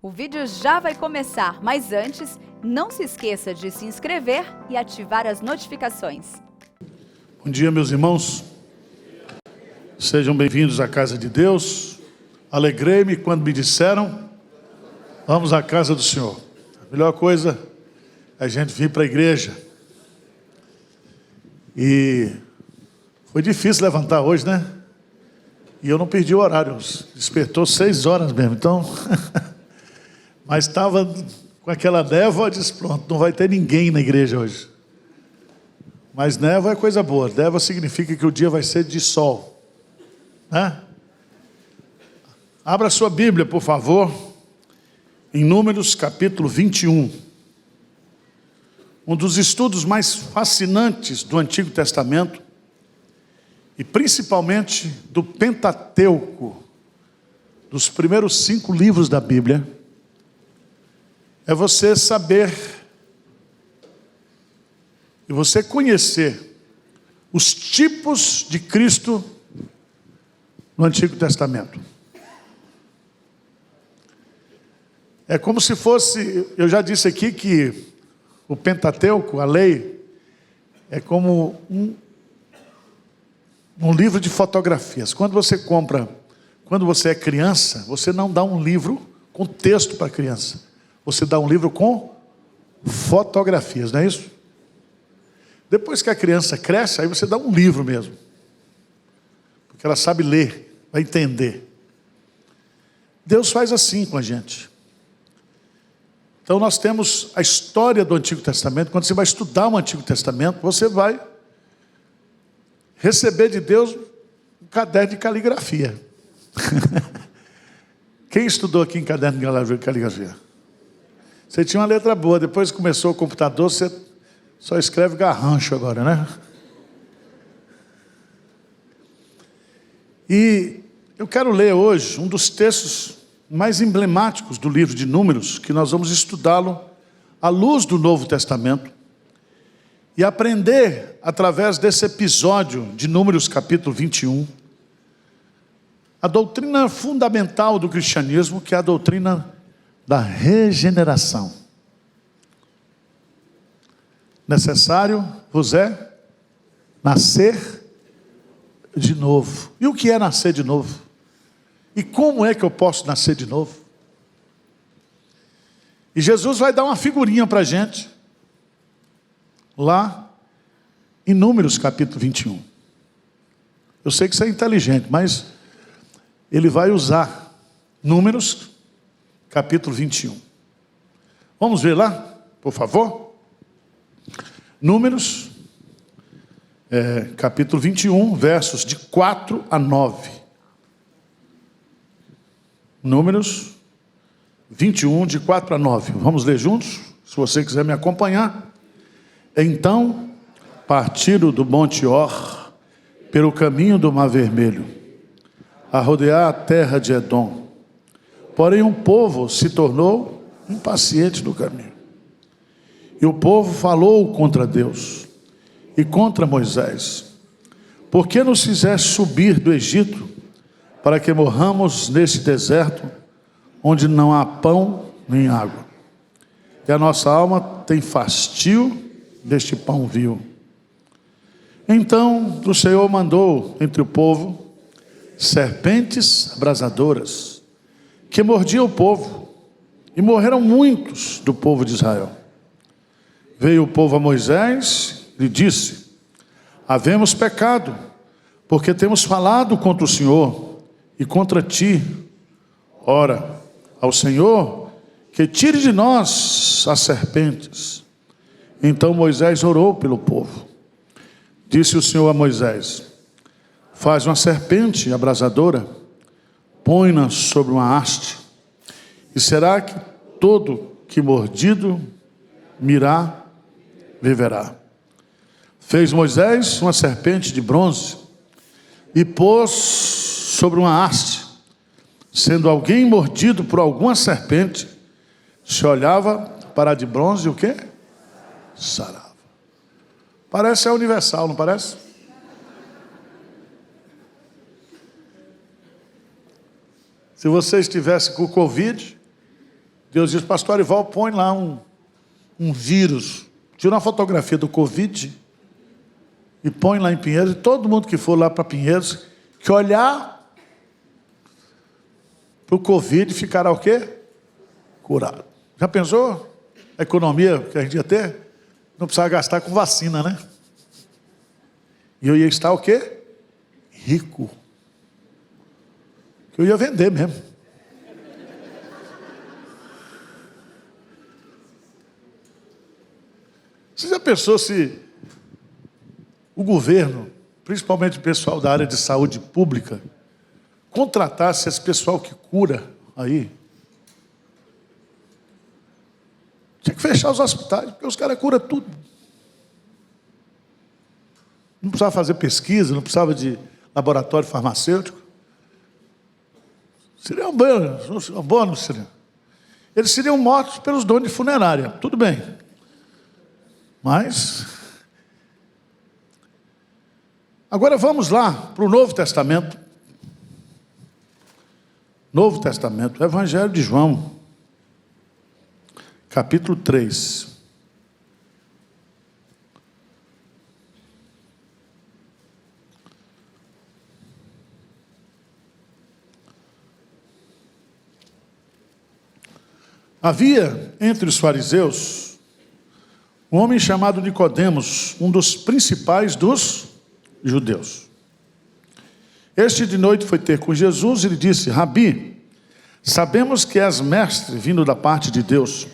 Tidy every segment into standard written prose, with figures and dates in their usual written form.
O vídeo já vai começar, mas antes, não se esqueça de se inscrever e ativar as notificações. Bom dia, meus irmãos. Sejam bem-vindos à casa de Deus. Alegrei-me quando me disseram: vamos à casa do Senhor. A melhor coisa é a gente vir para a igreja. E foi difícil levantar hoje, né? E eu não perdi o horário. Despertou 6 horas mesmo, então... Mas estava com aquela névoa, eu disse, pronto, não vai ter ninguém na igreja hoje. Mas névoa é coisa boa. Névoa significa que o dia vai ser de sol, né? Abra sua Bíblia, por favor, em Números capítulo 21. Um dos estudos mais fascinantes do Antigo Testamento, e principalmente do Pentateuco, dos primeiros 5 livros da Bíblia, é você saber e você conhecer os tipos de Cristo no Antigo Testamento. É como se fosse, eu já disse aqui que o Pentateuco, a lei, é como um livro de fotografias. Quando você é criança, você não dá um livro com texto para a criança. Você dá um livro com fotografias, não é isso? Depois que a criança cresce, aí você dá um livro mesmo. Porque ela sabe ler, vai entender. Deus faz assim com a gente. Então nós temos a história do Antigo Testamento. Quando você vai estudar o Antigo Testamento, você vai receber de Deus um caderno de caligrafia. Quem estudou aqui em caderno de caligrafia? Você tinha uma letra boa, depois que começou o computador, você só escreve garrancho agora, né? E eu quero ler hoje um dos textos mais emblemáticos do livro de Números, que nós vamos estudá-lo à luz do Novo Testamento, e aprender, através desse episódio de Números capítulo 21, a doutrina fundamental do cristianismo, que é a doutrina da regeneração. Necessário vos é nascer de novo. E o que é nascer de novo? E como é que eu posso nascer de novo? E Jesus vai dar uma figurinha para a gente, lá em Números capítulo 21. Eu sei que você é inteligente, mas ele vai usar Números capítulo 21. Vamos ver lá, por favor? Números, capítulo 21, versos de 4 a 9. Números 21, de 4 a 9. Vamos ler juntos? Se você quiser me acompanhar. Então, partiram do Monte Or, pelo caminho do Mar Vermelho, a rodear a terra de Edom. Porém, o povo se tornou impaciente no caminho. E o povo falou contra Deus e contra Moisés: por que nos fizeste subir do Egito para que morramos neste deserto, onde não há pão nem água? E a nossa alma tem fastio deste pão vil. Então o Senhor mandou entre o povo serpentes abrasadoras, que mordiam o povo, e morreram muitos do povo de Israel. Veio o povo a Moisés e disse: havemos pecado, porque temos falado contra o Senhor e contra ti. Ora, ao Senhor, que tire de nós as serpentes. Então Moisés orou pelo povo. Disse o Senhor a Moisés: faz uma serpente abrasadora, põe-na sobre uma haste, e será que todo que mordido mirar, viverá. Fez Moisés uma serpente de bronze e pôs sobre uma haste. Sendo alguém mordido por alguma serpente, se olhava para a de bronze e o quê? Sarava. Parece a universal, não parece? Se você estivesse com Covid, Deus diz, pastor Arival, põe lá um vírus, tira uma fotografia do Covid e põe lá em Pinheiros, e todo mundo que for lá para Pinheiros, que olhar para o Covid ficará o quê? Curado. Já pensou? A economia que a gente ia ter? Não precisava gastar com vacina, né? E eu ia estar o quê? Rico. Eu ia vender mesmo. Você já pensou se o governo, principalmente o pessoal da área de saúde pública, contratasse esse pessoal que cura aí? Tinha que fechar os hospitais, porque os caras curam tudo. Não precisava fazer pesquisa, não precisava de laboratório farmacêutico. Seria um bônus, seria. Eles seriam mortos pelos donos de funerária, tudo bem. Mas, agora vamos lá para o Novo Testamento. Novo Testamento, o Evangelho de João, capítulo 3. Havia entre os fariseus um homem chamado Nicodemos, um dos principais dos judeus. Este de noite foi ter com Jesus e lhe disse, Rabi, sabemos que és mestre vindo da parte de Deus,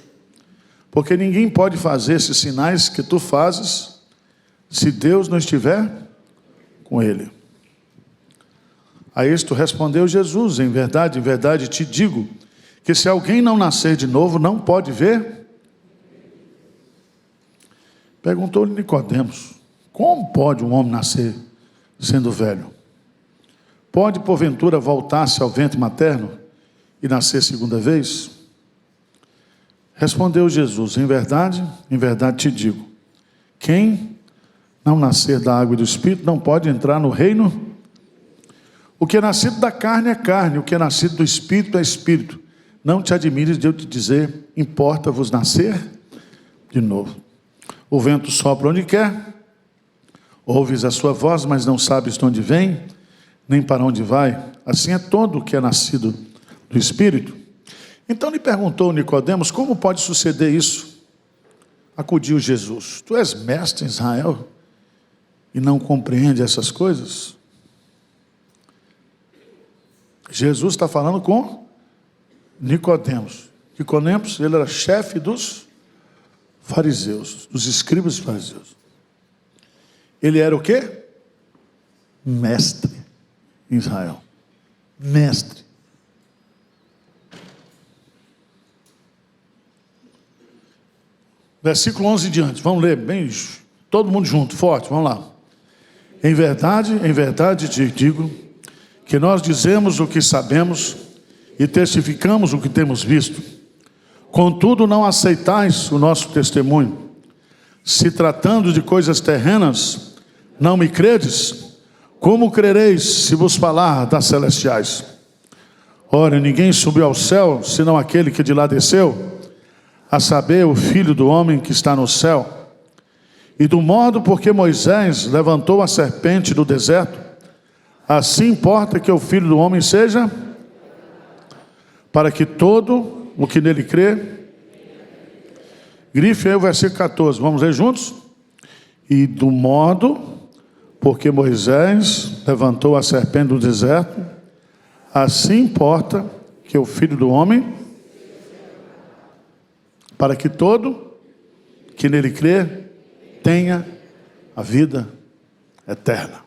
porque ninguém pode fazer esses sinais que tu fazes, se Deus não estiver com ele. A isto respondeu Jesus, em verdade te digo, que se alguém não nascer de novo, não pode ver. Perguntou-lhe Nicodemos, como pode um homem nascer sendo velho? Pode, porventura, voltar-se ao ventre materno e nascer segunda vez? Respondeu Jesus, em verdade te digo, quem não nascer da água e do Espírito não pode entrar no reino. O que é nascido da carne é carne, o que é nascido do Espírito é Espírito. Não te admires de eu te dizer, importa-vos nascer de novo. O vento sopra onde quer, ouves a sua voz, mas não sabes de onde vem, nem para onde vai. Assim é todo o que é nascido do Espírito. Então lhe perguntou Nicodemos, como pode suceder isso? Acudiu Jesus, tu és mestre em Israel e não compreende essas coisas? Jesus está falando com Nicodemos. Nicodemos, ele era chefe dos fariseus, dos escribas fariseus. Ele era o quê? Mestre em Israel. Mestre. Versículo 11 em diante. Vamos ler bem, todo mundo junto, forte, vamos lá. Em verdade te digo, que nós dizemos o que sabemos e testificamos o que temos visto. Contudo, não aceitais o nosso testemunho. Se tratando de coisas terrenas, não me credes, como crereis se vos falar das celestiais? Ora, ninguém subiu ao céu, senão aquele que de lá desceu, a saber, o Filho do homem que está no céu. E do modo porque Moisés levantou a serpente do deserto, assim importa que o Filho do homem seja, para que todo o que nele crê. Grife aí o versículo 14, vamos ler juntos? E do modo porque Moisés levantou a serpente do deserto, assim importa que o Filho do homem, para que todo que nele crê tenha a vida eterna.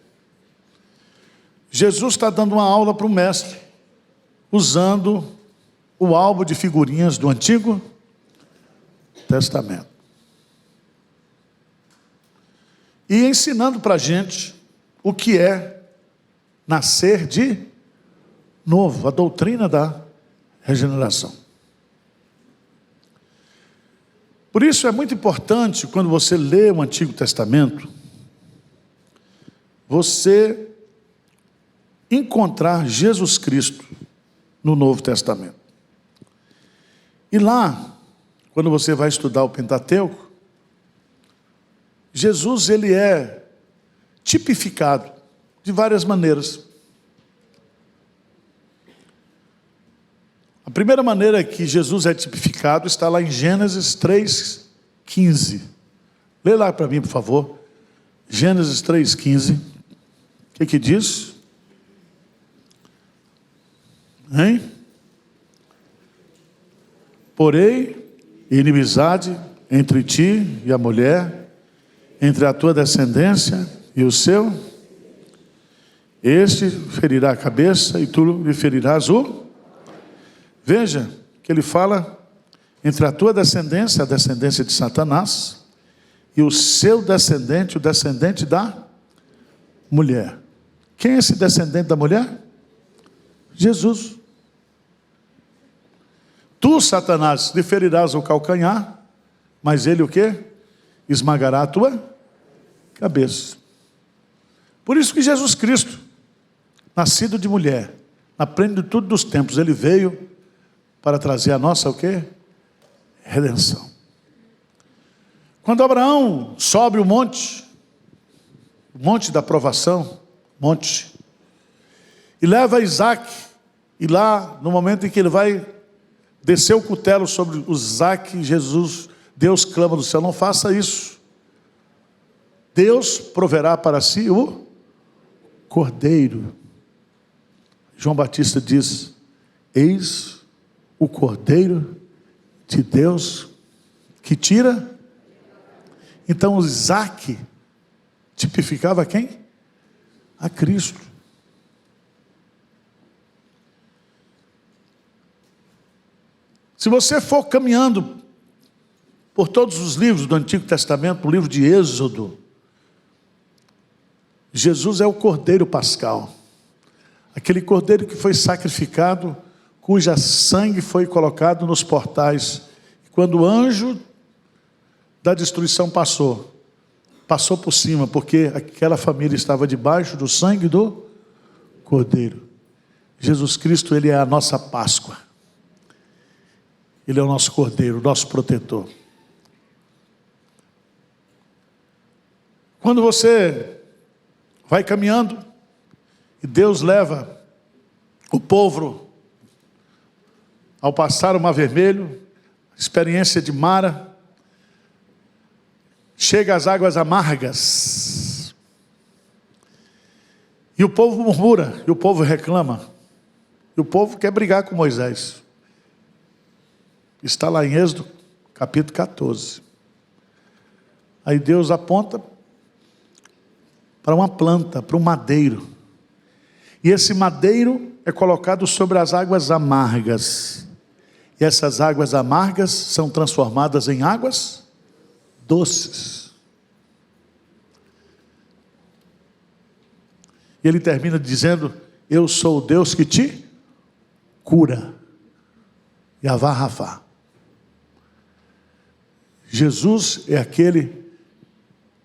Jesus está dando uma aula para o mestre, usando o álbum de figurinhas do Antigo Testamento. E ensinando para a gente o que é nascer de novo, a doutrina da regeneração. Por isso é muito importante, quando você lê o Antigo Testamento, você encontrar Jesus Cristo no Novo Testamento. E lá, quando você vai estudar o Pentateuco, Jesus ele é tipificado de várias maneiras. A primeira maneira que Jesus é tipificado está lá em Gênesis 3:15. Lê lá para mim, por favor. Gênesis 3:15. O que diz? Hein? Porém, inimizade entre ti e a mulher, entre a tua descendência e o seu. Este ferirá a cabeça e tu lhe ferirás o... Veja que ele fala entre a tua descendência, a descendência de Satanás, e o seu descendente, o descendente da mulher. Quem é esse descendente da mulher? Jesus. Tu, Satanás, lhe ferirás o calcanhar, mas ele o quê? Esmagará a tua cabeça. Por isso que Jesus Cristo, nascido de mulher, na plenitude dos tempos, ele veio para trazer a nossa o quê? Redenção. Quando Abraão sobe o monte da provação, e leva Isaac, e lá, no momento em que ele vai descer o cutelo sobre o Isaac, Deus clama do céu, não faça isso. Deus proverá para si o cordeiro. João Batista diz, eis o cordeiro de Deus que tira. Então o Isaac tipificava quem? A Cristo. Se você for caminhando por todos os livros do Antigo Testamento, o livro de Êxodo, Jesus é o cordeiro pascal, aquele cordeiro que foi sacrificado, cuja sangue foi colocado nos portais. Quando o anjo da destruição passou por cima, porque aquela família estava debaixo do sangue do cordeiro. Jesus Cristo, ele é a nossa Páscoa. Ele é o nosso cordeiro, o nosso protetor. Quando você vai caminhando e Deus leva o povo ao passar o Mar Vermelho, experiência de Mara, chega às águas amargas, e o povo murmura, e o povo reclama, e o povo quer brigar com Moisés. Está lá em Êxodo, capítulo 14. Aí Deus aponta para uma planta, para um madeiro, e esse madeiro é colocado sobre as águas amargas, e essas águas amargas são transformadas em águas doces. E ele termina dizendo, eu sou o Deus que te cura. Yavá Rafá. Jesus é aquele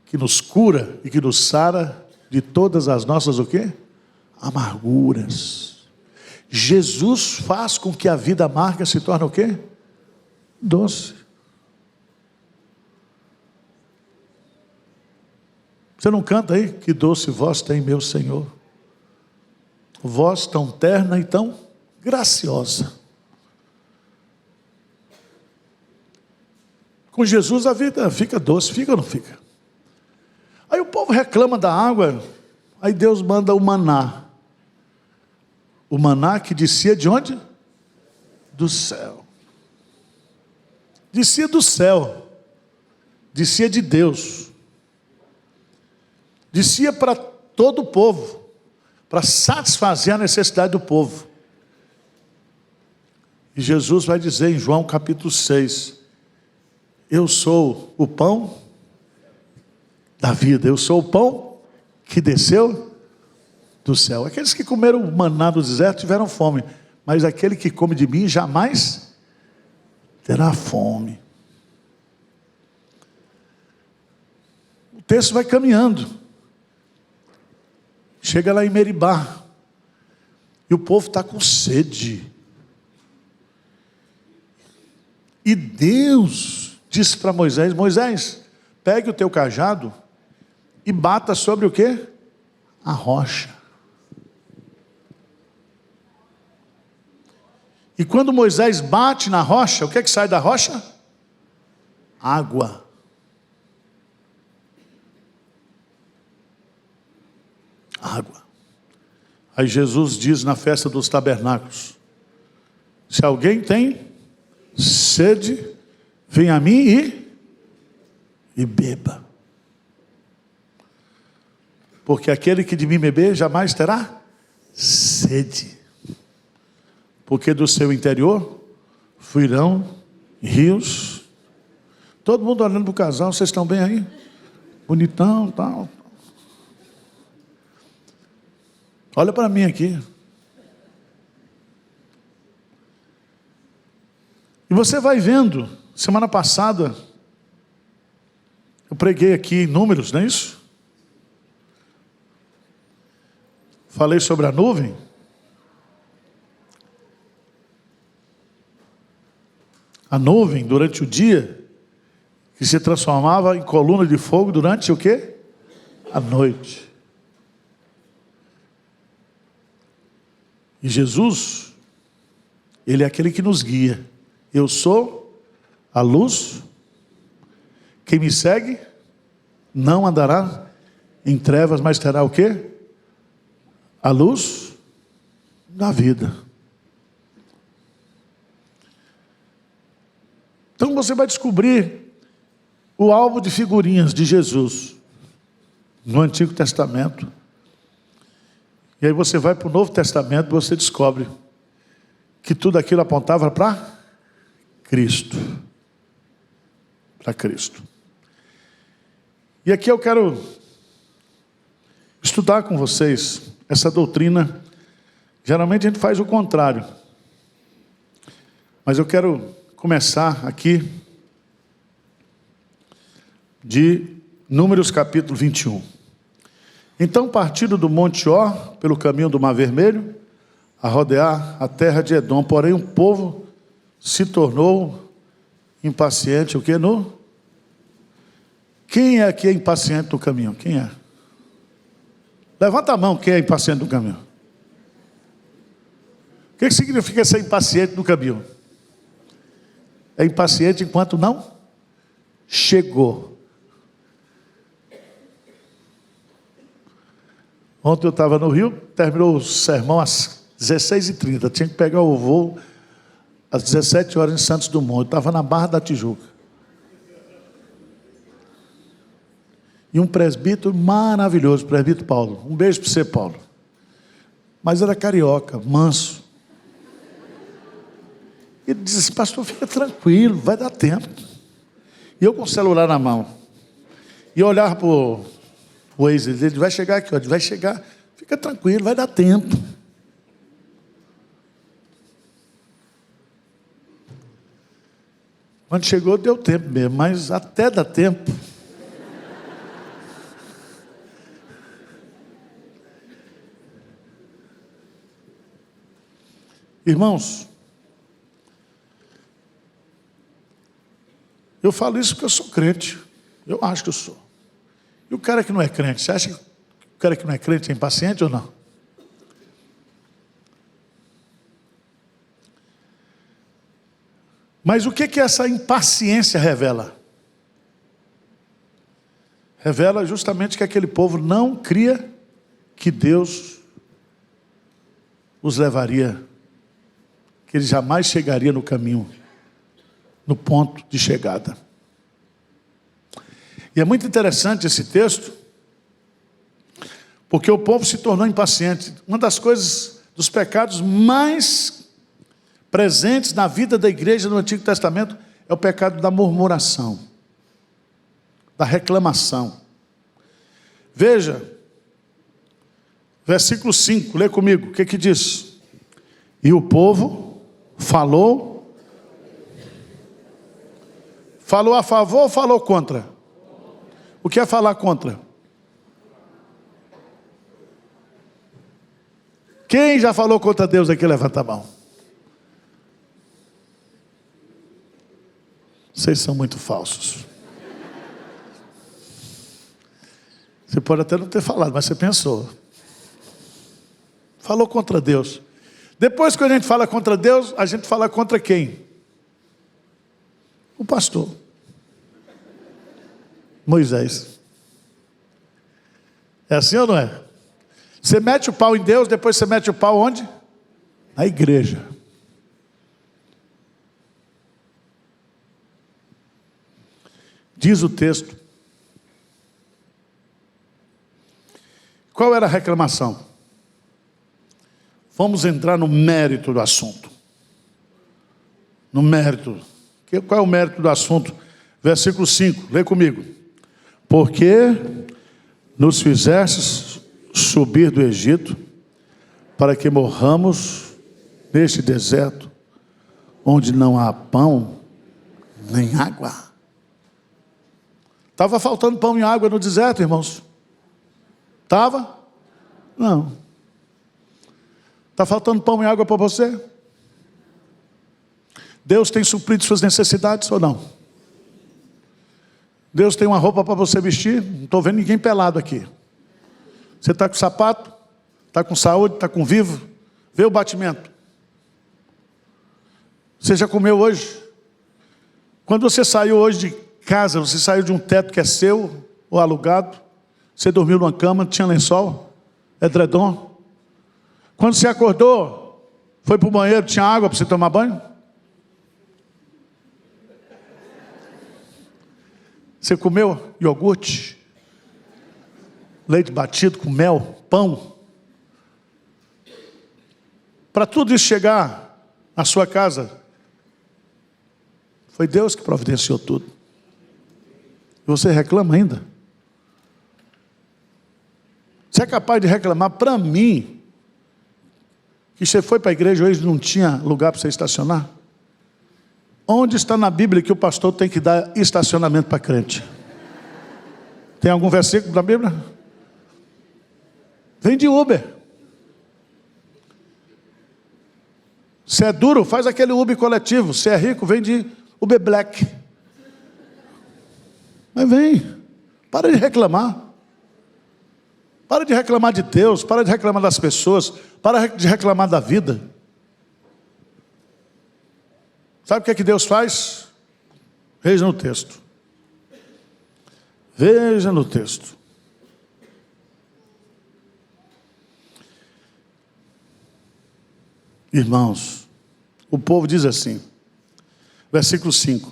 que nos cura e que nos sara de todas as nossas o quê? Amarguras. Jesus faz com que a vida amarga se torne o quê? Doce. Você não canta aí? Que doce voz tem meu Senhor. Voz tão terna e tão graciosa. Com Jesus a vida fica doce, fica ou não fica? Aí o povo reclama da água, aí Deus manda o maná. O maná que descia de onde? Do céu. Descia do céu. Descia de Deus. Descia para todo o povo, para satisfazer a necessidade do povo. E Jesus vai dizer em João capítulo 6, eu sou o pão da vida, eu sou o pão que desceu do céu. Aqueles que comeram o maná do deserto tiveram fome, mas aquele que come de mim jamais terá fome. O texto vai caminhando, chega lá em Meribá, e o povo está com sede. E Deus disse para Moisés: Moisés, pegue o teu cajado e bata sobre o quê? A rocha. E quando Moisés bate na rocha, o que é que sai da rocha? Água. Água. Aí Jesus diz na festa dos tabernáculos: se alguém tem sede, vem a mim e beba. Porque aquele que de mim beber jamais terá sede. Porque do seu interior fluirão rios. Todo mundo olhando para o casal, vocês estão bem aí? Bonitão, tal. Olha para mim aqui. E você vai vendo, semana passada, eu preguei aqui em Números, não é isso? Falei sobre a nuvem. A nuvem, durante o dia, que se transformava em coluna de fogo durante o quê? A noite. E Jesus, Ele é aquele que nos guia. Eu sou a luz. Quem me segue não andará em trevas, mas terá o quê? A luz da vida. Então você vai descobrir o álbum de figurinhas de Jesus no Antigo Testamento. E aí você vai para o Novo Testamento e você descobre que tudo aquilo apontava para Cristo. Para Cristo. E aqui eu quero estudar com vocês essa doutrina. Geralmente a gente faz o contrário. Mas eu quero começar aqui de Números capítulo 21. Então partiram do Monte Or, pelo caminho do Mar Vermelho, a rodear a terra de Edom. Porém o povo se tornou impaciente. O que? Quem é que é impaciente no caminho? Quem é? Levanta a mão quem é impaciente no caminho. O que significa ser impaciente no caminho? É impaciente enquanto não chegou. Ontem eu estava no Rio, terminou o sermão às 16h30. Tinha que pegar o voo às 17 horas em Santos Dumont. Eu estava na Barra da Tijuca. E um presbítero maravilhoso, presbítero Paulo. Um beijo para você, Paulo. Mas era carioca, manso. Ele disse assim: pastor, fica tranquilo, vai dar tempo. E eu com o celular na mão. E eu olhava para o Waze, ele vai chegar aqui, ó, ele vai chegar. Fica tranquilo, vai dar tempo. Quando chegou, deu tempo mesmo, mas até dá tempo. Irmãos, eu falo isso porque eu sou crente. Eu acho que eu sou. E o cara que não é crente, você acha que o cara que não é crente é impaciente ou não? Mas o que essa impaciência revela? Revela justamente que aquele povo não cria que Deus os levaria, que ele jamais chegaria no caminho, no ponto de chegada. E é muito interessante esse texto, porque o povo se tornou impaciente. Uma das coisas, dos pecados mais presentes na vida da igreja no Antigo Testamento é o pecado da murmuração, da reclamação. Veja, versículo 5, lê comigo, o que diz? E o povo falou a favor ou falou contra? O que é falar contra? Quem já falou contra Deus aqui, levanta a mão. Vocês são muito falsos. Você pode até não ter falado, mas você pensou. Falou contra Deus. Depois que a gente fala contra Deus, a gente fala contra quem? O pastor. Moisés. É assim ou não é? Você mete o pau em Deus, depois você mete o pau onde? Na igreja. Diz o texto. Qual era a reclamação? Vamos entrar no mérito do assunto. No mérito. Qual é o mérito do assunto? Versículo 5, lê comigo. Porque nos fizestes subir do Egito, para que morramos neste deserto, onde não há pão nem água. Estava faltando pão e água no deserto, irmãos? Estava? Não. Está faltando pão e água para você? Deus tem suprido suas necessidades ou não? Deus tem uma roupa para você vestir? Não estou vendo ninguém pelado aqui. Você está com sapato? Está com saúde? Está com vivo? Vê o batimento. Você já comeu hoje? Quando você saiu hoje de casa, você saiu de um teto que é seu ou alugado? Você dormiu numa cama, tinha lençol, edredom? Quando você acordou, foi para o banheiro, tinha água para você tomar banho? Você comeu iogurte, leite batido com mel, pão? Para tudo isso chegar na sua casa, foi Deus que providenciou tudo. E você reclama ainda? Você é capaz de reclamar para mim que você foi para a igreja hoje e não tinha lugar para você estacionar? Onde está na Bíblia que o pastor tem que dar estacionamento para crente? Tem algum versículo da Bíblia? Vem de Uber. Se é duro, faz aquele Uber coletivo. Se é rico, vem de Uber Black. Mas vem. Para de reclamar. Para de reclamar de Deus. Para de reclamar das pessoas. Para de reclamar da vida. Sabe o que é que Deus faz? Veja no texto. Veja no texto. Irmãos, o povo diz assim, versículo 5.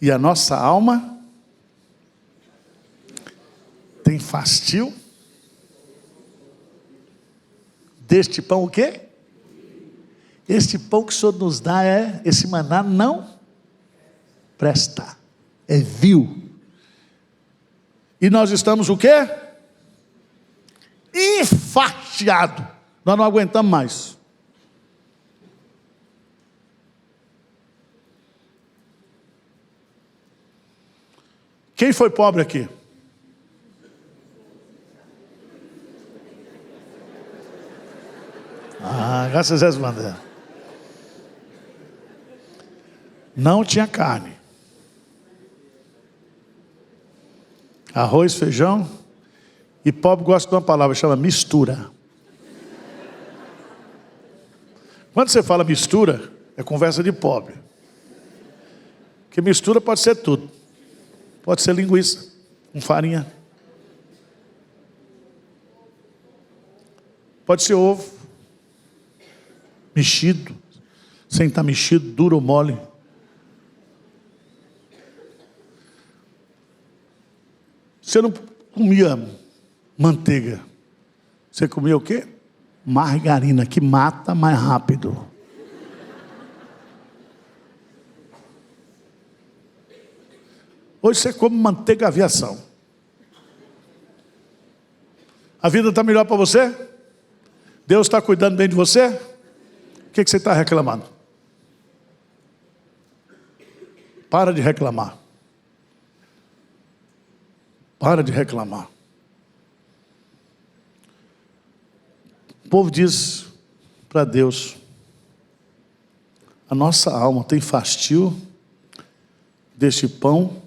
E a nossa alma tem fastio deste pão o quê? Este pão que o Senhor nos dá esse maná não presta, é vil. E nós estamos o quê? Enfastiado. Nós não aguentamos mais. Quem foi pobre aqui? Graças a Deus, não tinha carne. Arroz, feijão. E pobre gosta de uma palavra, chama mistura. Quando você fala mistura, é conversa de pobre. Porque mistura pode ser tudo. Pode ser linguiça com farinha. Pode ser ovo mexido, sem estar mexido, duro ou mole. Você não comia manteiga. Você comia o quê? Margarina, que mata mais rápido. Hoje você come manteiga aviação. A vida está melhor para você? Deus está cuidando bem de você? O que você está reclamando? Para de reclamar. Para de reclamar. O povo diz para Deus: a nossa alma tem fastio deste pão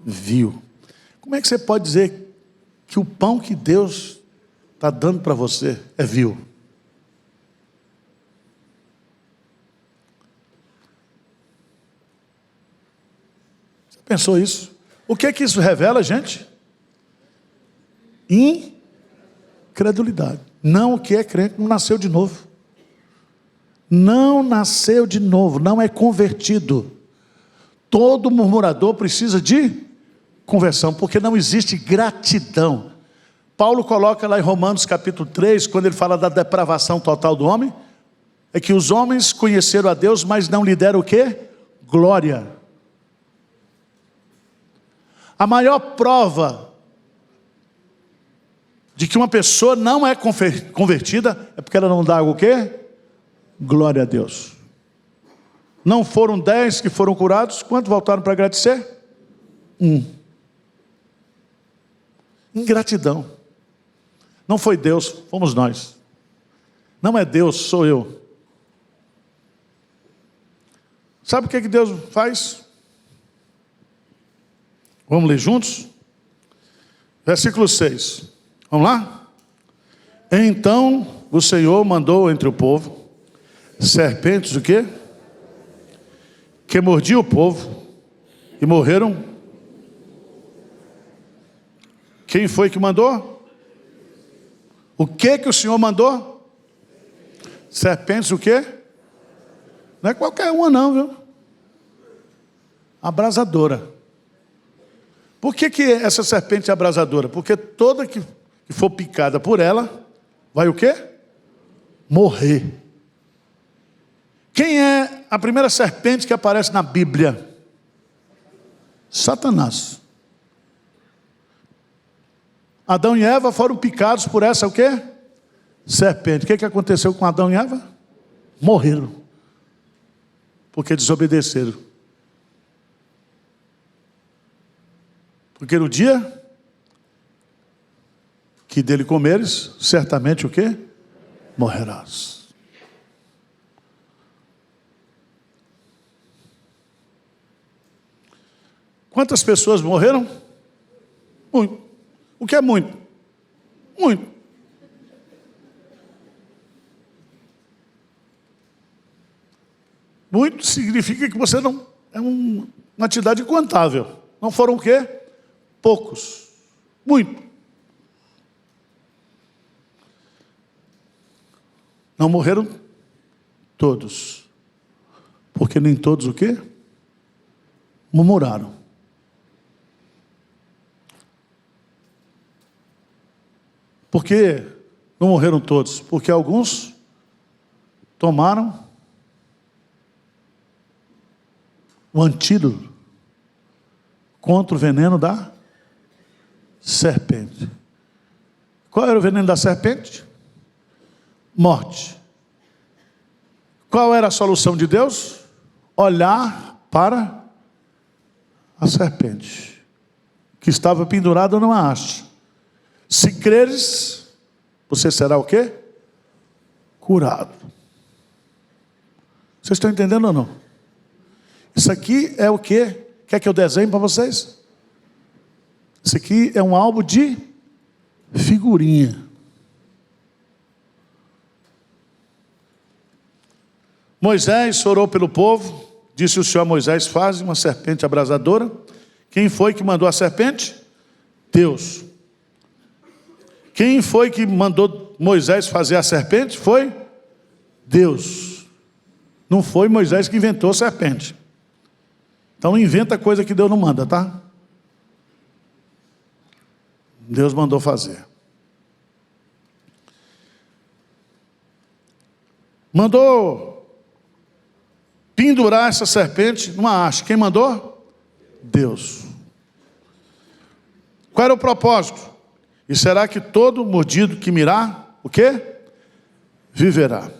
vil. Como é que você pode dizer que o pão que Deus está dando para você é vil? Você pensou isso? O que é que isso revela, gente? Incredulidade. Não, o que é crente não nasceu de novo. Não nasceu de novo, não é convertido. Todo murmurador precisa de conversão, porque não existe gratidão. Paulo coloca lá em Romanos capítulo 3, quando ele fala da depravação total do homem, é que os homens conheceram a Deus, mas não lhe deram o quê? Glória. A maior prova de que uma pessoa não é convertida é porque ela não dá o quê? Glória a Deus. Não foram 10 que foram curados? Quantos voltaram para agradecer? 1. Ingratidão. Não foi Deus, fomos nós. Não é Deus, sou eu. Sabe o que Deus faz? Vamos ler juntos? Versículo 6. Vamos lá? Então o Senhor mandou entre o povo serpentes o quê? Que mordiam o povo e morreram. Quem foi que mandou? O que o Senhor mandou? Serpentes o quê? Não é qualquer uma não, viu? Abrasadora. Por que essa serpente é abrasadora? Porque toda que for picada por ela, vai o quê? Morrer. Quem é a primeira serpente que aparece na Bíblia? Satanás. Adão e Eva foram picados por essa o quê? Serpente. O que aconteceu com Adão e Eva? Morreram. Porque desobedeceram. Porque no dia que dele comeres, certamente o quê? Morrerás. Quantas pessoas morreram? Muito. O que é muito? Muito. Muito significa que você não... É uma quantidade incontável. Não foram o quê? Poucos. Muito. Não morreram todos. Porque nem todos o quê? Murmuraram. Por que não morreram todos? Porque alguns tomaram o antídoto contra o veneno da serpente. Qual era o veneno da serpente? Morte. Qual era a solução de Deus? Olhar para a serpente, que estava pendurada numa haste. Se creres, você será o quê? Curado. Vocês estão entendendo ou não? Isso aqui é o quê? Quer que eu desenhe para vocês? Isso aqui é um álbum de figurinha. Moisés orou pelo povo. Disse o Senhor a Moisés: faz uma serpente abrasadora. Quem foi que mandou a serpente? Deus. Quem foi que mandou Moisés fazer a serpente? Foi Deus. Não foi Moisés que inventou a serpente. Então não inventa coisa que Deus não manda, tá? Deus mandou fazer. Mandou pendurar essa serpente numa haste. Quem mandou? Deus. Qual era o propósito? E será que todo mordido que mirar, o quê? Viverá.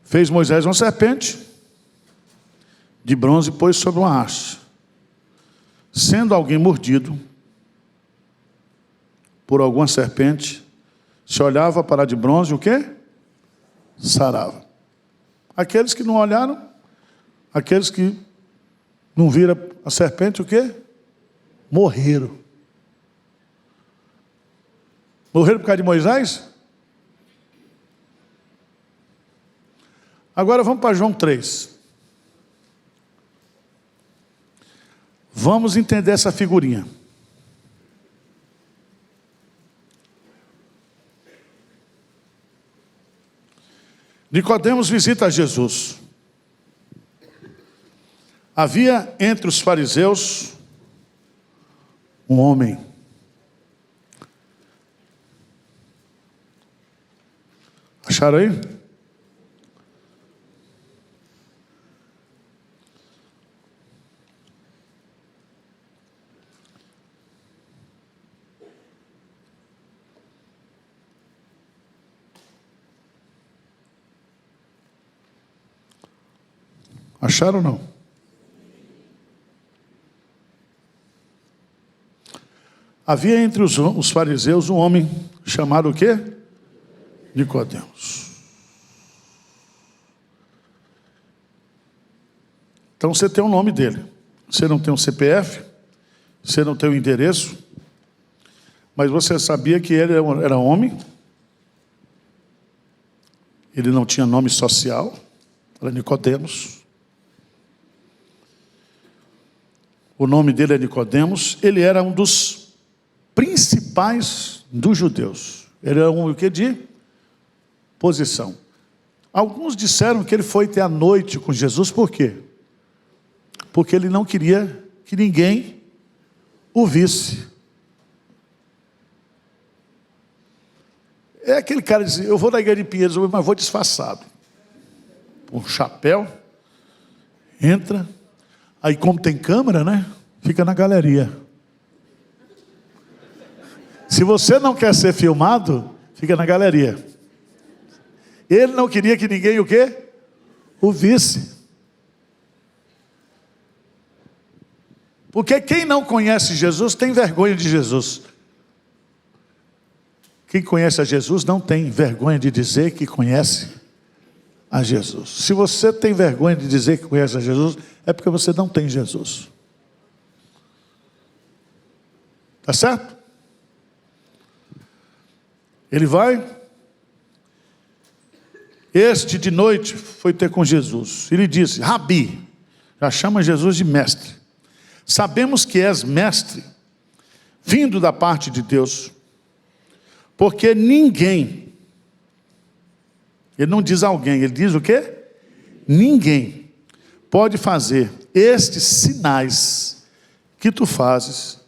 Fez Moisés uma serpente de bronze e pôs sobre uma haste. Sendo alguém mordido por alguma serpente, se olhava para a de bronze, o quê? Sarava. Aqueles que não olharam, aqueles que Não vira a serpente o quê? Morreram. Morreram por causa de Moisés? Agora vamos para João 3. Vamos entender essa figurinha. Nicodemos visita Jesus. Havia entre os fariseus um homem. Acharam aí? Acharam ou não? Havia entre os fariseus um homem chamado o quê? Nicodemos. Então você tem o nome dele. Você não tem um CPF, você não tem um endereço, mas você sabia que ele era homem, ele não tinha nome social, era Nicodemos. O nome dele é Nicodemos. Ele era um dos principais dos judeus. Ele era um o que de posição. Alguns disseram que ele foi ter a noite com Jesus, por quê? Porque ele não queria que ninguém o visse. É aquele cara que diz, eu vou na igreja de Pinheiros, mas vou disfarçado. Um chapéu, entra, aí como tem câmera, né? Fica na galeria. Se você não quer ser filmado, fica na galeria. Ele não queria que ninguém o quê? O visse. Porque quem não conhece Jesus tem vergonha de Jesus. Quem conhece a Jesus não tem vergonha de dizer que conhece a Jesus. Se você tem vergonha de dizer que conhece a Jesus, é porque você não tem Jesus. Tá certo? Ele vai. Este de noite foi ter com Jesus. Ele disse, Rabi, já chama Jesus de mestre. Sabemos que és mestre, vindo da parte de Deus, porque ninguém, ele não diz alguém, ele diz o quê? Ninguém pode fazer estes sinais que tu fazes,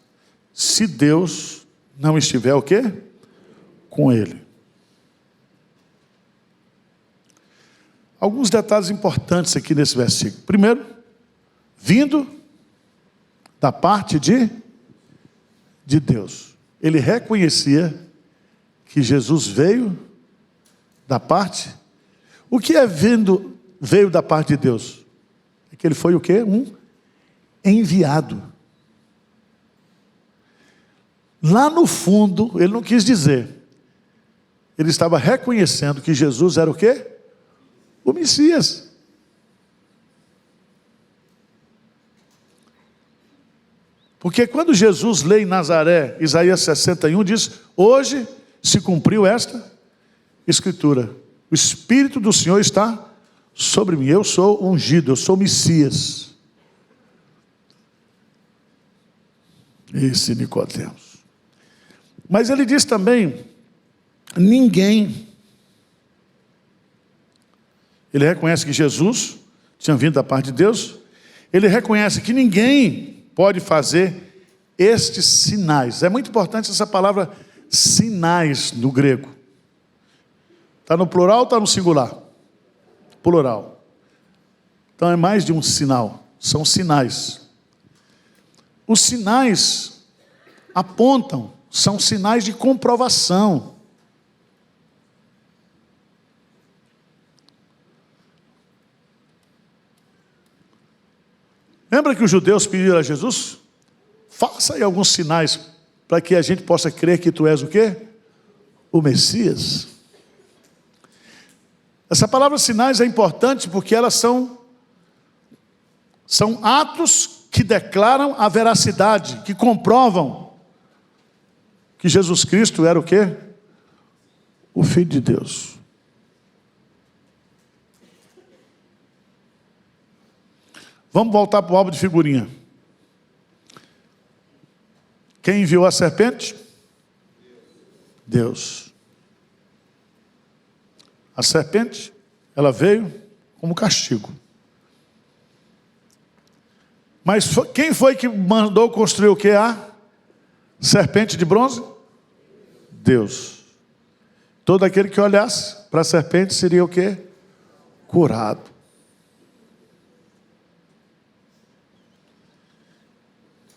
se Deus não estiver o quê? Com ele. Alguns detalhes importantes aqui nesse versículo. Primeiro, vindo da parte de Deus. Ele reconhecia que Jesus veio da parte. O que é veio da parte de Deus? É que ele foi o quê? Um enviado. Lá no fundo, ele não quis dizer. Ele estava reconhecendo que Jesus era o quê? O Messias. Porque quando Jesus lê em Nazaré, Isaías 61 diz, hoje se cumpriu esta escritura. O Espírito do Senhor está sobre mim. Eu sou ungido, eu sou Messias. Esse Nicodemos. Mas ele diz também, ninguém. Ele reconhece que Jesus tinha vindo da parte de Deus. Ele reconhece que ninguém pode fazer estes sinais. É muito importante essa palavra sinais no grego. Está no plural ou está no singular? Plural. Então é mais de um sinal. São sinais. Os sinais apontam, são sinais de comprovação. Lembra que os judeus pediram a Jesus? Faça aí alguns sinais para que a gente possa crer que tu és o quê? O Messias. Essa palavra sinais é importante porque elas são atos que declaram a veracidade, que comprovam que Jesus Cristo era o quê? O Filho de Deus. Vamos voltar para o álbum de figurinha. Quem enviou a serpente? Deus. A serpente, ela veio como castigo. Mas quem foi que mandou construir o que? A serpente de bronze? Deus. Todo aquele que olhasse para a serpente seria o quê? Curado.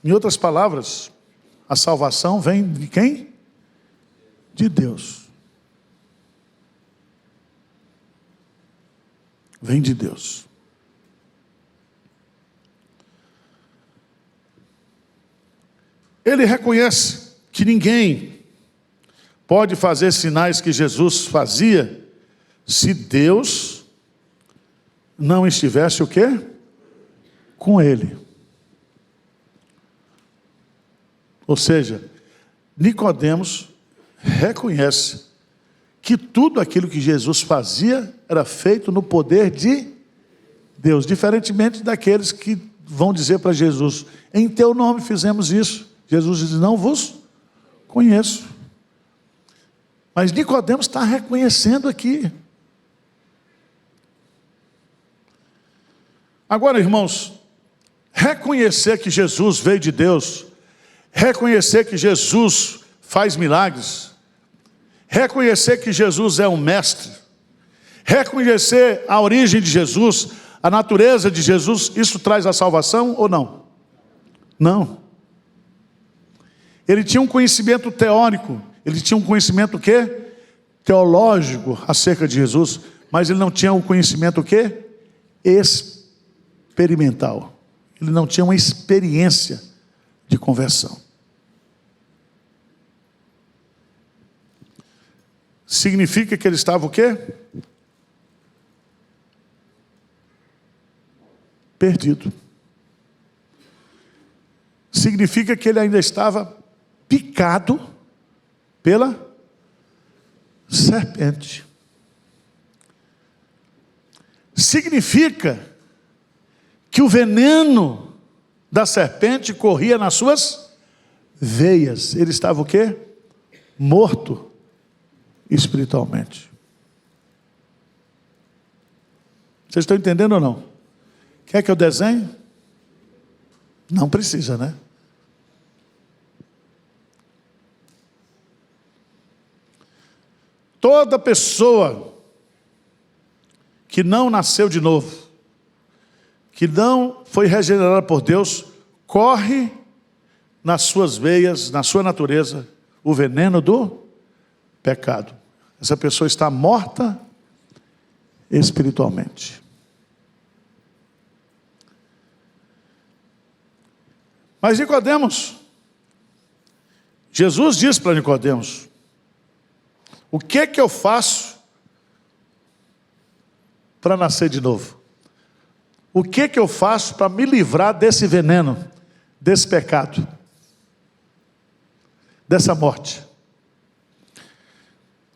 Em outras palavras, a salvação vem de quem? De Deus. Vem de Deus. Ele reconhece que ninguém pode fazer sinais que Jesus fazia se Deus não estivesse o quê? Com ele. Ou seja, Nicodemos reconhece que tudo aquilo que Jesus fazia era feito no poder de Deus, diferentemente daqueles que vão dizer para Jesus: em teu nome fizemos isso. Jesus diz: não vos conheço. Mas Nicodemos está reconhecendo aqui. Agora, irmãos, reconhecer que Jesus veio de Deus, reconhecer que Jesus faz milagres, reconhecer que Jesus é um mestre, reconhecer a origem de Jesus, a natureza de Jesus, isso traz a salvação ou não? Não. Ele tinha um conhecimento teórico, ele tinha um conhecimento o quê? Teológico acerca de Jesus, mas ele não tinha um conhecimento o quê? Experimental. Ele não tinha uma experiência de conversão. Significa que ele estava o quê? Perdido. Significa que ele ainda estava picado pela serpente. Significa que o veneno da serpente corria nas suas veias. Ele estava o quê? Morto espiritualmente. Vocês estão entendendo ou não? Quer que eu desenhe? Não precisa, né? Toda pessoa que não nasceu de novo, que não foi regenerada por Deus, corre nas suas veias, na sua natureza, o veneno do pecado. Essa pessoa está morta espiritualmente. Mas Nicodemos, Jesus disse para Nicodemos: o que que eu faço para nascer de novo? O que que eu faço para me livrar desse veneno, desse pecado, dessa morte?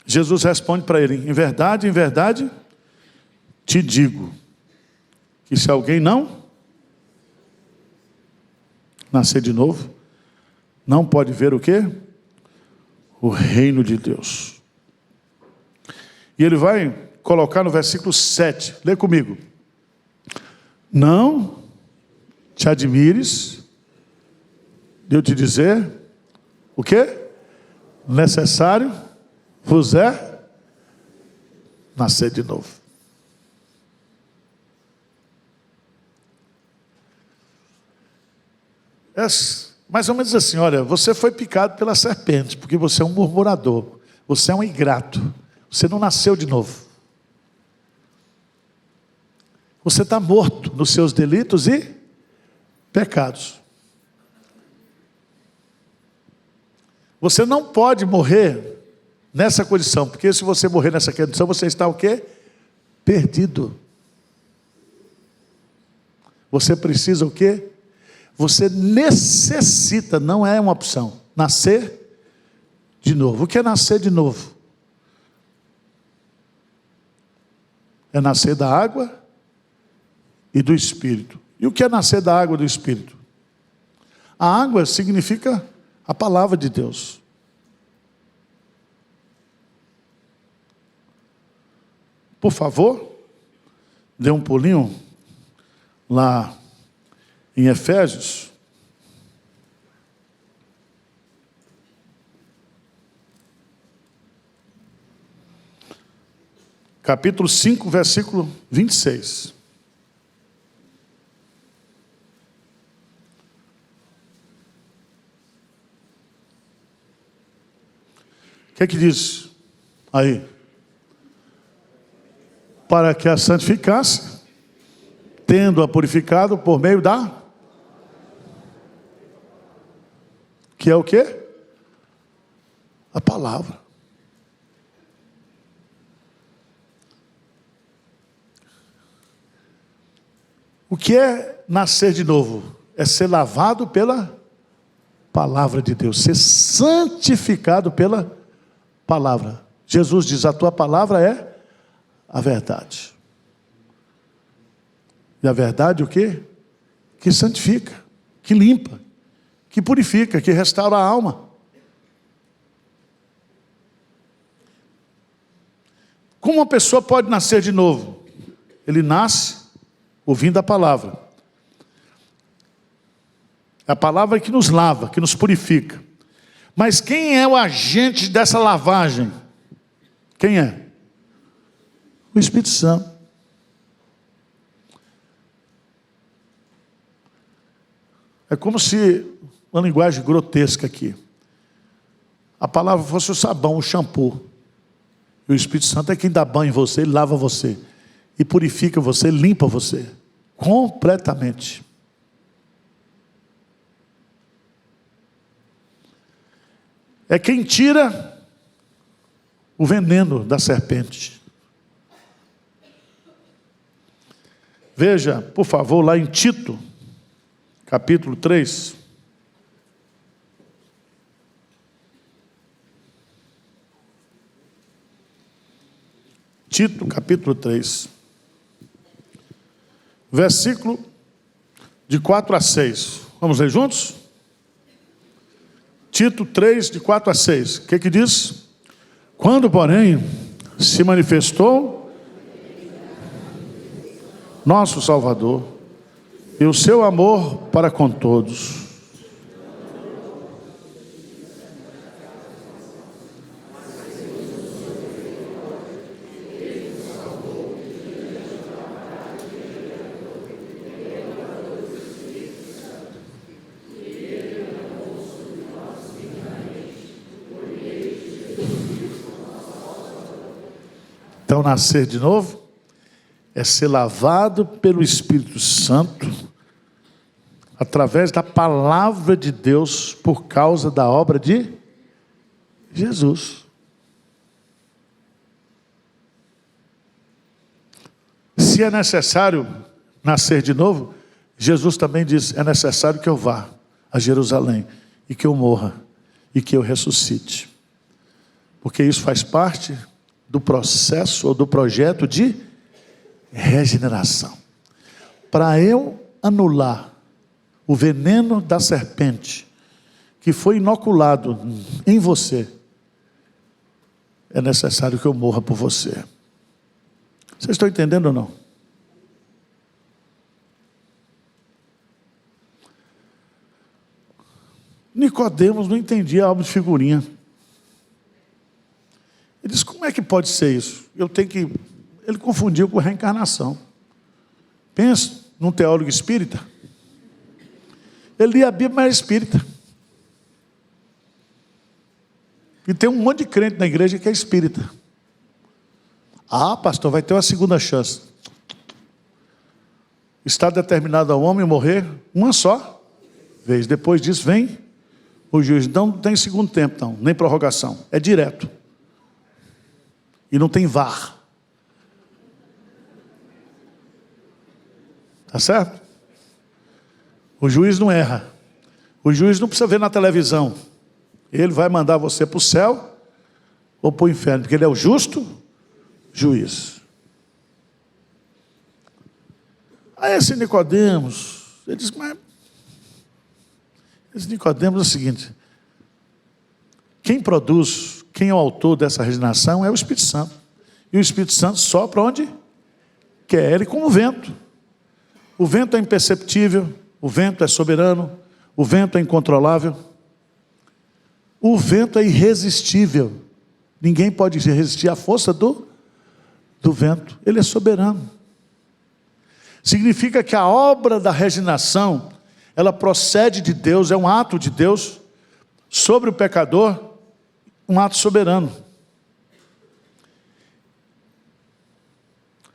Jesus responde para ele: em verdade, te digo, que se alguém não nascer de novo, não pode ver o quê? O reino de Deus. E ele vai colocar no versículo 7, lê comigo: não te admires de eu te dizer o quê? Necessário vos é nascer de novo. É mais ou menos assim: olha, você foi picado pela serpente, porque você é um murmurador, você é um ingrato, você não nasceu de novo. Você está morto nos seus delitos e pecados. Você não pode morrer nessa condição, porque se você morrer nessa condição, você está o quê? Perdido. Você precisa o quê? Você necessita, não é uma opção, nascer de novo. O que é nascer de novo? É nascer da água e do Espírito. E o que é nascer da água e do Espírito? A água significa a palavra de Deus. Por favor, dê um pulinho lá em Efésios. Capítulo 5, versículo 26. O que é que diz aí? Para que a santificasse, tendo-a purificado por meio da... Que é o quê? A palavra. O que é nascer de novo? É ser lavado pela palavra de Deus, ser santificado pela palavra. Jesus diz: a tua palavra é a verdade. E a verdade o quê? Que santifica, que limpa, que purifica, que restaura a alma. Como uma pessoa pode nascer de novo? Ele nasce ouvindo a palavra. É a palavra que nos lava, que nos purifica. Mas quem é o agente dessa lavagem? Quem é? O Espírito Santo. É como se, uma linguagem grotesca aqui, a palavra fosse o sabão, o shampoo. E o Espírito Santo é quem dá banho em você, ele lava você, e purifica você, limpa você, completamente. É quem tira o veneno da serpente. Veja, por favor, lá em Tito, capítulo 3. Tito, capítulo 3. Versículo de 4 a 6. Vamos ler juntos? Tito 3, de 4 a 6. O que diz? Quando, porém, se manifestou nosso Salvador e o seu amor para com todos. Então, nascer de novo é ser lavado pelo Espírito Santo através da palavra de Deus por causa da obra de Jesus. Se é necessário nascer de novo, Jesus também diz: é necessário que eu vá a Jerusalém e que eu morra e que eu ressuscite, porque isso faz parte do processo ou do projeto de regeneração. Para eu anular o veneno da serpente que foi inoculado em você, é necessário que eu morra por você. Vocês estão entendendo ou não? Nicodemos não entendia a obra de figurinha. Ele disse: como é que pode ser isso? Ele confundiu com reencarnação. Pensa num teólogo espírita. Ele lia a Bíblia, mas era espírita. E tem um monte de crente na igreja que é espírita. Ah, pastor, vai ter uma segunda chance. Está determinado ao homem morrer uma só vez. Depois disso vem o juiz. Não tem segundo tempo, não, nem prorrogação. É direto. E não tem VAR. Tá certo? O juiz não erra. O juiz não precisa ver na televisão. Ele vai mandar você para o céu ou para o inferno, porque ele é o justo juiz. Aí esse Nicodemos, ele diz, mas esse Nicodemos é o seguinte: quem produz, quem é o autor dessa regeneração é o Espírito Santo. E o Espírito Santo sopra onde quer, ele como o vento. O vento é imperceptível, o vento é soberano, o vento é incontrolável. O vento é irresistível. Ninguém pode resistir à força do vento. Ele é soberano. Significa que a obra da regeneração, ela procede de Deus, é um ato de Deus sobre o pecador, um ato soberano.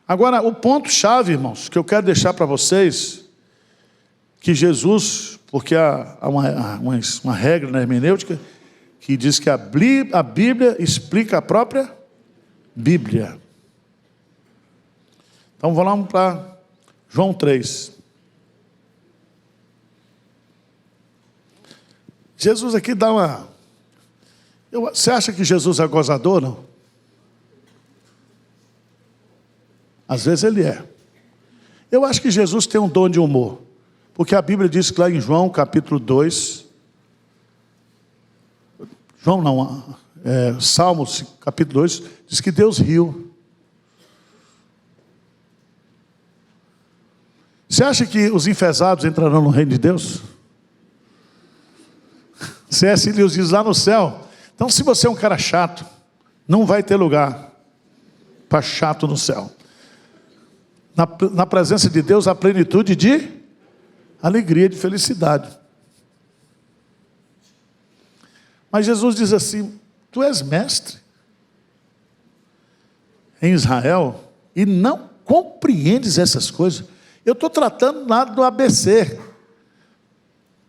Agora, o ponto-chave, irmãos, que eu quero deixar para vocês, que Jesus, porque há uma regra na hermenêutica, que diz que a Bíblia explica a própria Bíblia. Então vamos para João 3. Jesus aqui dá uma... Você acha que Jesus é gozador, não? Às vezes ele é. Eu acho que Jesus tem um dom de humor. Porque a Bíblia diz que lá em João capítulo 2... Salmos capítulo 2, diz que Deus riu. Você acha que os enfesados entrarão no reino de Deus? C.S. Lewis diz lá no céu. Então, se você é um cara chato, não vai ter lugar para chato no céu. Na presença de Deus, a plenitude de alegria, de felicidade. Mas Jesus diz assim: tu és mestre em Israel e não compreendes essas coisas. Eu estou tratando lá do ABC,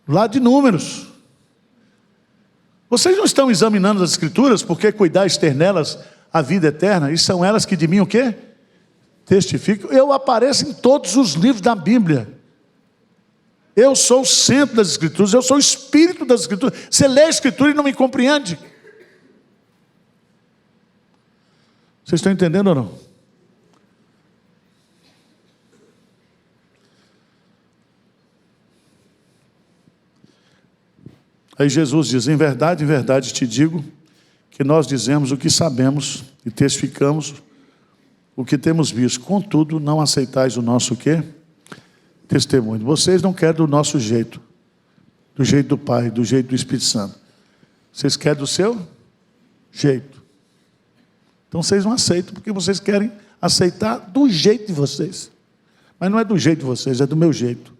lá de Números. Vocês não estão examinando as Escrituras, porque cuidais ter nelas a vida eterna, e são elas que de mim o quê? Testificam. Eu apareço em todos os livros da Bíblia. Eu sou o centro das Escrituras, eu sou o espírito das Escrituras. Você lê a Escritura e não me compreende. Vocês estão entendendo ou não? Aí Jesus diz: em verdade te digo, que nós dizemos o que sabemos e testificamos o que temos visto. Contudo, não aceitais o nosso quê? Testemunho. Vocês não querem do nosso jeito, do jeito do Pai, do jeito do Espírito Santo. Vocês querem do seu jeito. Então vocês não aceitam, porque vocês querem aceitar do jeito de vocês. Mas não é do jeito de vocês, é do meu jeito.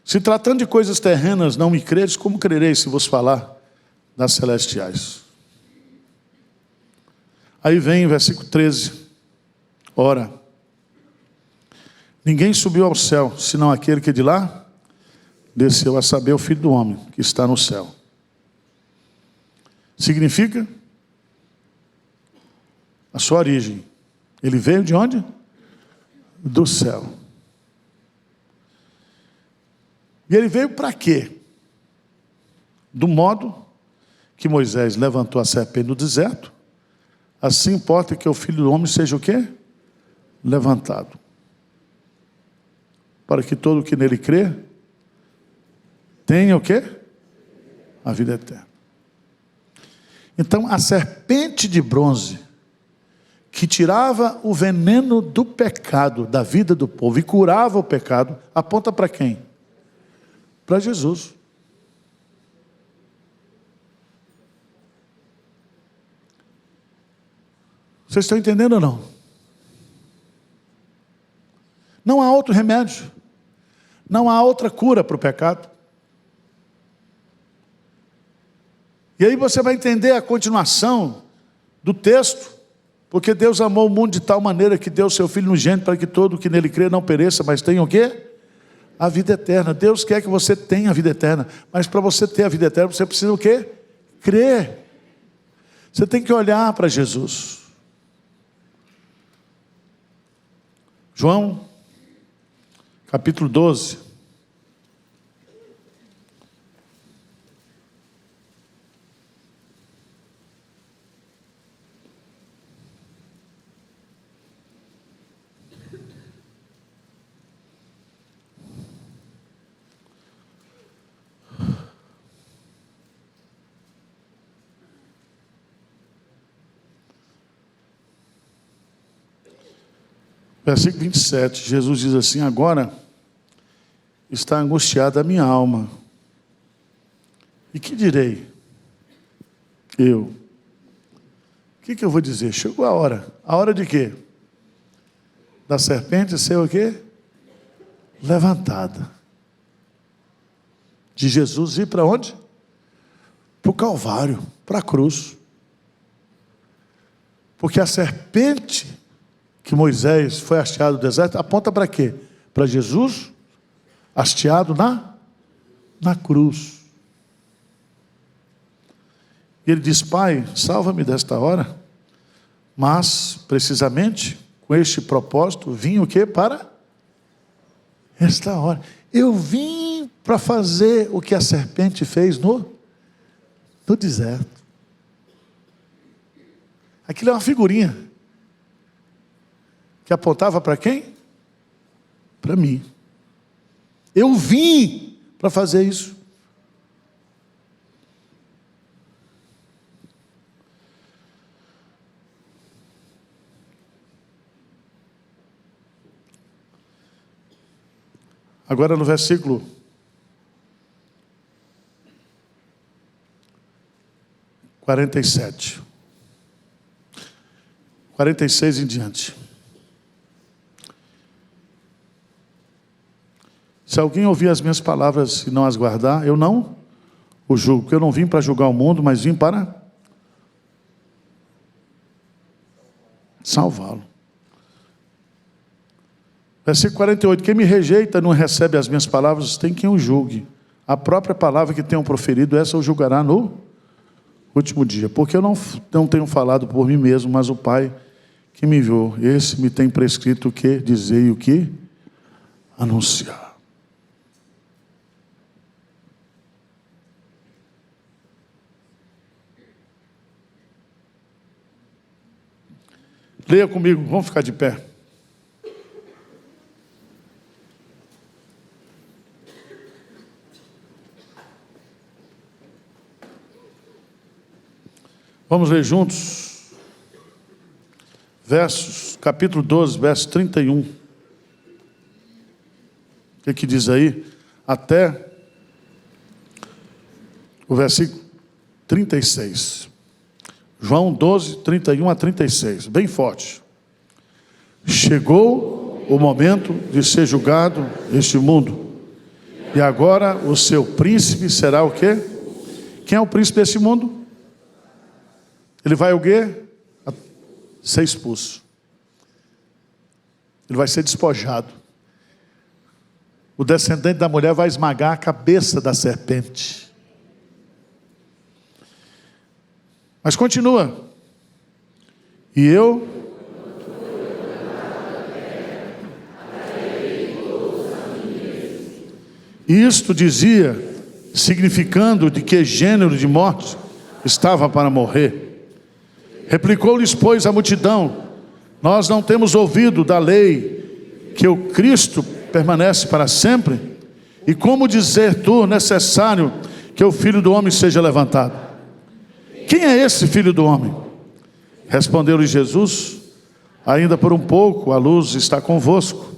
Se tratando de coisas terrenas, não me credes, como crereis se vos falar das celestiais? Aí vem o versículo 13. Ora, ninguém subiu ao céu, senão aquele que de lá desceu, a saber, o Filho do Homem, que está no céu. Significa a sua origem. Ele veio de onde? Do céu. E ele veio para quê? Do modo que Moisés levantou a serpente no deserto, assim importa que o Filho do Homem seja o quê? Levantado. Para que todo o que nele crê tenha o quê? A vida eterna. Então, a serpente de bronze, que tirava o veneno do pecado da vida do povo e curava o pecado, aponta para quem? Para Jesus. Vocês estão entendendo ou não? Não há outro remédio. Não há outra cura para o pecado. E aí você vai entender a continuação do texto. Porque Deus amou o mundo de tal maneira que deu o seu Filho unigênito para que todo o que nele crê não pereça, mas tenha o quê? A vida eterna. Deus quer que você tenha a vida eterna. Mas para você ter a vida eterna, você precisa o quê? Crer. Você tem que olhar para Jesus. João, capítulo 12. Versículo 27, Jesus diz assim: agora está angustiada a minha alma. E que direi? Eu. O que eu vou dizer? Chegou a hora. A hora de quê? Da serpente ser o quê? Levantada. De Jesus ir para onde? Para o Calvário, para a cruz. Porque a serpente que Moisés foi hasteado no deserto aponta para quê? Para Jesus hasteado na cruz. E ele diz: Pai, salva-me desta hora. Mas, precisamente, com este propósito, vim o quê? Para esta hora. Eu vim para fazer o que a serpente fez no deserto. Aquilo é uma figurinha que apontava para quem? Para mim. Eu vim para fazer isso. Agora no versículo 47. 46 em diante. Se alguém ouvir as minhas palavras e não as guardar, eu não o julgo, porque eu não vim para julgar o mundo, mas vim para salvá-lo. Versículo 48, quem me rejeita e não recebe as minhas palavras, tem quem o julgue. A própria palavra que tenham proferido, essa o julgará no último dia. Porque eu não tenho falado por mim mesmo, mas o Pai que me enviou, esse me tem prescrito o que dizer e o que anunciar. Leia comigo, vamos ficar de pé. Vamos ler juntos. Capítulo 12, verso 31. O que diz aí? Até o versículo 36. João 12, 31 a 36. Bem forte. Chegou o momento de ser julgado este mundo. E agora o seu príncipe será o quê? Quem é o príncipe desse mundo? Ele vai o quê? Ser expulso. Ele vai ser despojado. O descendente da mulher vai esmagar a cabeça da serpente. Mas continua. E eu isto dizia, significando de que gênero de morte estava para morrer. Replicou-lhes, pois, a multidão: nós não temos ouvido da lei que o Cristo permanece para sempre? E como dizer tu necessário que o Filho do Homem seja levantado? Quem é esse Filho do Homem? Respondeu-lhe Jesus: ainda por um pouco a luz está convosco.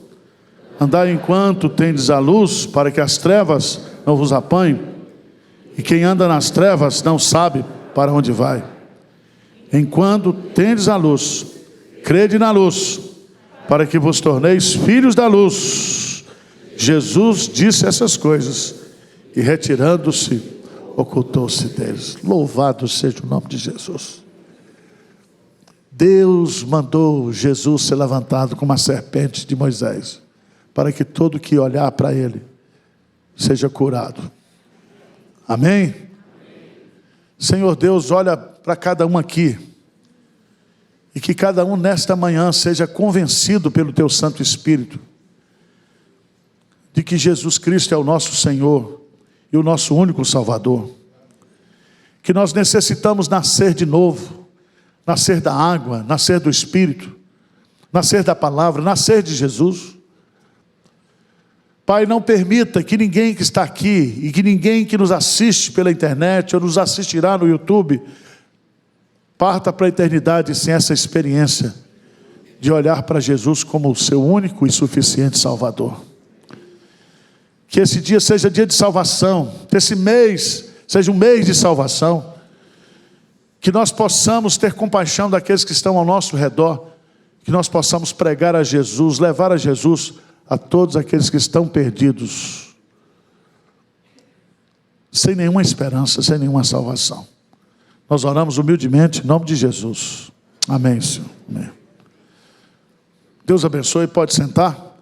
Andai enquanto tendes a luz, para que as trevas não vos apanhem. E quem anda nas trevas não sabe para onde vai. Enquanto tendes a luz, crede na luz, para que vos torneis filhos da luz. Jesus disse essas coisas, e retirando-se, ocultou-se deles. Louvado seja o nome de Jesus. Deus mandou Jesus ser levantado como a serpente de Moisés, para que todo que olhar para ele seja curado. Amém? Senhor Deus, olha para cada um aqui, e que cada um nesta manhã seja convencido pelo Teu Santo Espírito de que Jesus Cristo é o nosso Senhor e o nosso único Salvador. Que nós necessitamos nascer de novo, nascer da água, nascer do Espírito, nascer da palavra, nascer de Jesus. Pai, não permita que ninguém que está aqui e que ninguém que nos assiste pela internet ou nos assistirá no YouTube parta para a eternidade sem essa experiência de olhar para Jesus como o seu único e suficiente Salvador. Que esse dia seja dia de salvação, que esse mês seja um mês de salvação, que nós possamos ter compaixão daqueles que estão ao nosso redor, que nós possamos pregar a Jesus, levar a Jesus a todos aqueles que estão perdidos, sem nenhuma esperança, sem nenhuma salvação. Nós oramos humildemente em nome de Jesus. Amém, Senhor. Amém. Deus abençoe, pode sentar.